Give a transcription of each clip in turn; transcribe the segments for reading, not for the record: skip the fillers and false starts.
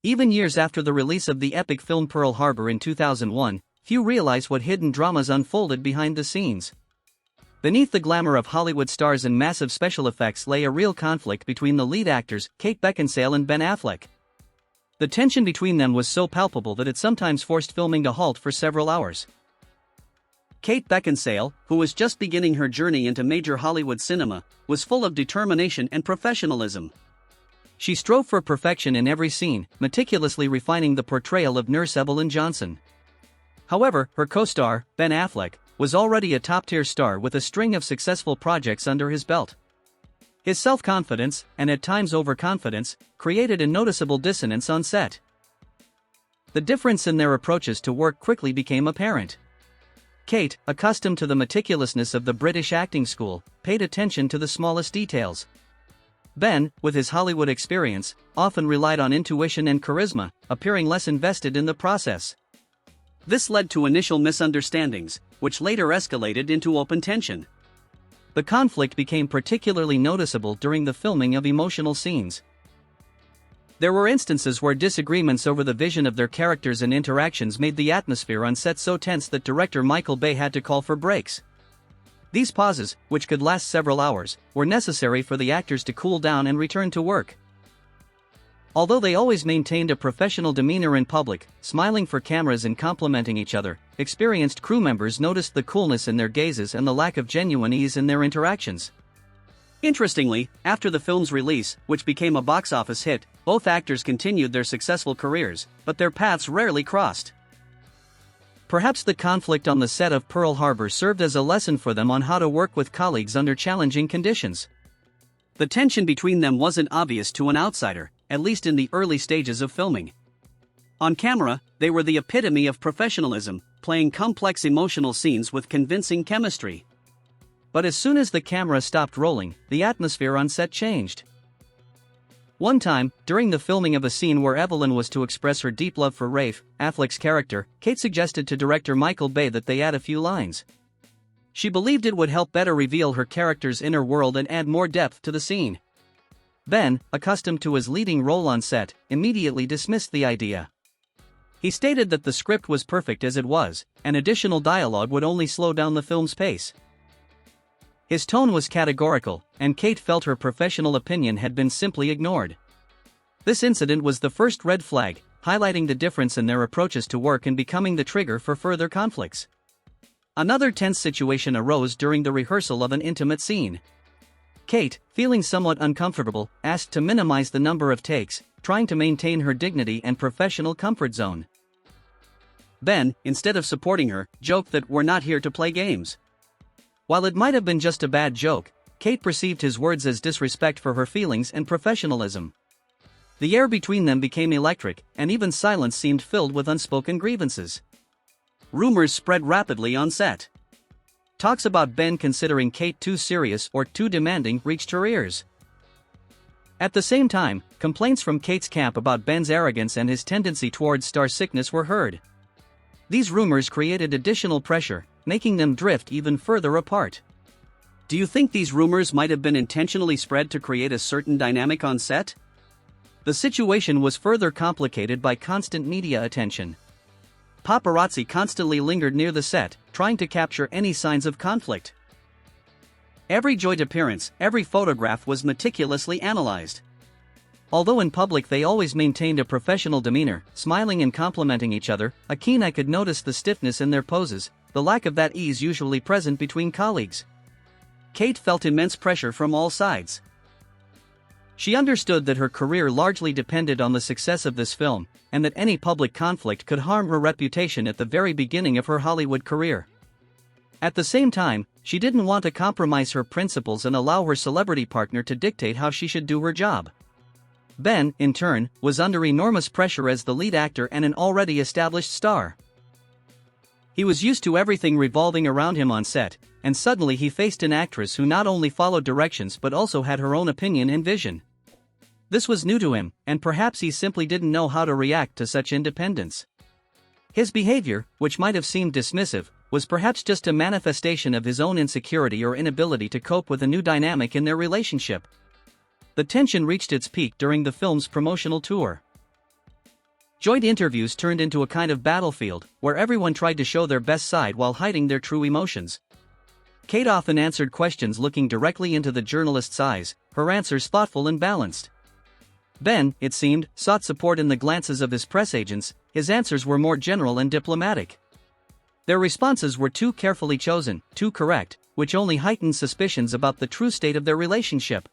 Even years after the release of the epic film Pearl Harbor in 2001, few realize what hidden dramas unfolded behind the scenes. Beneath the glamour of Hollywood stars and massive special effects lay a real conflict between the lead actors, Kate Beckinsale and Ben Affleck. The tension between them was so palpable that it sometimes forced filming to halt for several hours. Kate Beckinsale, who was just beginning her journey into major Hollywood cinema, was full of determination and professionalism. She strove for perfection in every scene, meticulously refining the portrayal of Nurse Evelyn Johnson. However, her co-star, Ben Affleck, was already a top-tier star with a string of successful projects under his belt. His self-confidence, and at times overconfidence, created a noticeable dissonance on set. The difference in their approaches to work quickly became apparent. Kate, accustomed to the meticulousness of the British acting school, paid attention to the smallest details. Ben, with his Hollywood experience, often relied on intuition and charisma, appearing less invested in the process. This led to initial misunderstandings, which later escalated into open tension. The conflict became particularly noticeable during the filming of emotional scenes. There were instances where disagreements over the vision of their characters and interactions made the atmosphere on set so tense that director Michael Bay had to call for breaks. These pauses, which could last several hours, were necessary for the actors to cool down and return to work. Although they always maintained a professional demeanor in public, smiling for cameras and complimenting each other, experienced crew members noticed the coolness in their gazes and the lack of genuine ease in their interactions. Interestingly, after the film's release, which became a box office hit, both actors continued their successful careers, but their paths rarely crossed. Perhaps the conflict on the set of Pearl Harbor served as a lesson for them on how to work with colleagues under challenging conditions. The tension between them wasn't obvious to an outsider, at least in the early stages of filming. On camera, they were the epitome of professionalism, playing complex emotional scenes with convincing chemistry. But as soon as the camera stopped rolling, the atmosphere on set changed. One time, during the filming of a scene where Evelyn was to express her deep love for Rafe, Affleck's character, Kate suggested to director Michael Bay that they add a few lines. She believed it would help better reveal her character's inner world and add more depth to the scene. Ben, accustomed to his leading role on set, immediately dismissed the idea. He stated that the script was perfect as it was, and additional dialogue would only slow down the film's pace. His tone was categorical, and Kate felt her professional opinion had been simply ignored. This incident was the first red flag, highlighting the difference in their approaches to work and becoming the trigger for further conflicts. Another tense situation arose during the rehearsal of an intimate scene. Kate, feeling somewhat uncomfortable, asked to minimize the number of takes, trying to maintain her dignity and professional comfort zone. Ben, instead of supporting her, joked that "we're not here to play games." While it might have been just a bad joke, Kate perceived his words as disrespect for her feelings and professionalism. The air between them became electric, and even silence seemed filled with unspoken grievances. Rumors spread rapidly on set. Talks about Ben considering Kate too serious or too demanding reached her ears. At the same time, complaints from Kate's camp about Ben's arrogance and his tendency towards star sickness were heard. These rumors created additional pressure, making them drift even further apart. Do you think these rumors might have been intentionally spread to create a certain dynamic on set? The situation was further complicated by constant media attention. Paparazzi constantly lingered near the set, trying to capture any signs of conflict. Every joint appearance, every photograph was meticulously analyzed. Although in public they always maintained a professional demeanor, smiling and complimenting each other, a keen eye could notice the stiffness in their poses, the lack of that ease usually present between colleagues. Kate felt immense pressure from all sides. She understood that her career largely depended on the success of this film, and that any public conflict could harm her reputation at the very beginning of her Hollywood career. At the same time, she didn't want to compromise her principles and allow her celebrity partner to dictate how she should do her job. Ben, in turn, was under enormous pressure as the lead actor and an already established star. He was used to everything revolving around him on set, and suddenly he faced an actress who not only followed directions but also had her own opinion and vision. This was new to him, and perhaps he simply didn't know how to react to such independence. His behavior, which might have seemed dismissive, was perhaps just a manifestation of his own insecurity or inability to cope with a new dynamic in their relationship. The tension reached its peak during the film's promotional tour. Joint interviews turned into a kind of battlefield, where everyone tried to show their best side while hiding their true emotions. Kate often answered questions looking directly into the journalist's eyes, her answers thoughtful and balanced. Ben, it seemed, sought support in the glances of his press agents. His answers were more general and diplomatic. Their responses were too carefully chosen, too correct, which only heightened suspicions about the true state of their relationship.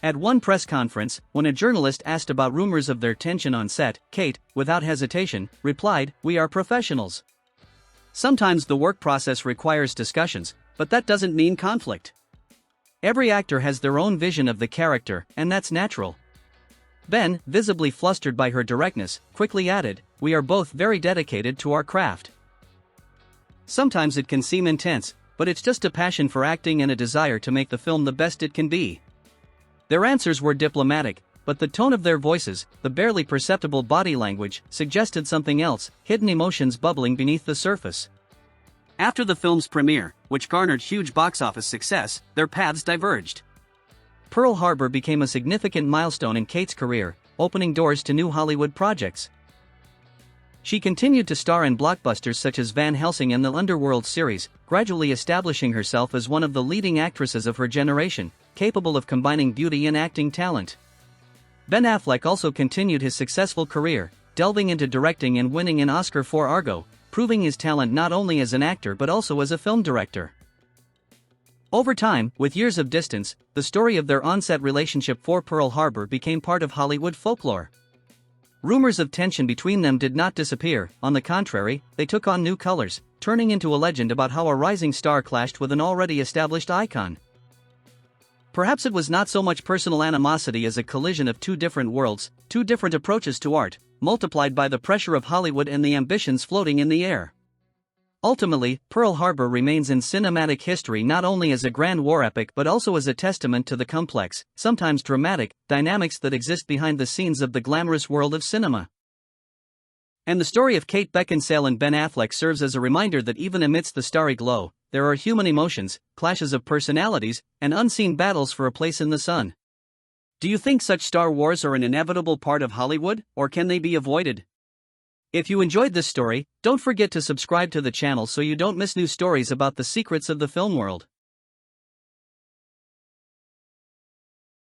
At one press conference, when a journalist asked about rumors of their tension on set, Kate, without hesitation, replied, "We are professionals. Sometimes the work process requires discussions, but that doesn't mean conflict. Every actor has their own vision of the character, and that's natural." Ben, visibly flustered by her directness, quickly added, "We are both very dedicated to our craft. Sometimes it can seem intense, but it's just a passion for acting and a desire to make the film the best it can be." Their answers were diplomatic, but the tone of their voices, the barely perceptible body language, suggested something else, hidden emotions bubbling beneath the surface. After the film's premiere, which garnered huge box office success, their paths diverged. Pearl Harbor became a significant milestone in Kate's career, opening doors to new Hollywood projects. She continued to star in blockbusters such as Van Helsing and the Underworld series, gradually establishing herself as one of the leading actresses of her generation, capable of combining beauty and acting talent. Ben Affleck also continued his successful career, delving into directing and winning an Oscar for Argo, proving his talent not only as an actor but also as a film director. Over time, with years of distance, the story of their on-set relationship for Pearl Harbor became part of Hollywood folklore. Rumors of tension between them did not disappear, on the contrary, they took on new colors, turning into a legend about how a rising star clashed with an already established icon. Perhaps it was not so much personal animosity as a collision of two different worlds, two different approaches to art, multiplied by the pressure of Hollywood and the ambitions floating in the air. Ultimately, Pearl Harbor remains in cinematic history not only as a grand war epic but also as a testament to the complex, sometimes dramatic, dynamics that exist behind the scenes of the glamorous world of cinema. And the story of Kate Beckinsale and Ben Affleck serves as a reminder that even amidst the starry glow, there are human emotions, clashes of personalities, and unseen battles for a place in the sun. Do you think such Star Wars are an inevitable part of Hollywood, or can they be avoided? If you enjoyed this story, don't forget to subscribe to the channel so you don't miss new stories about the secrets of the film world.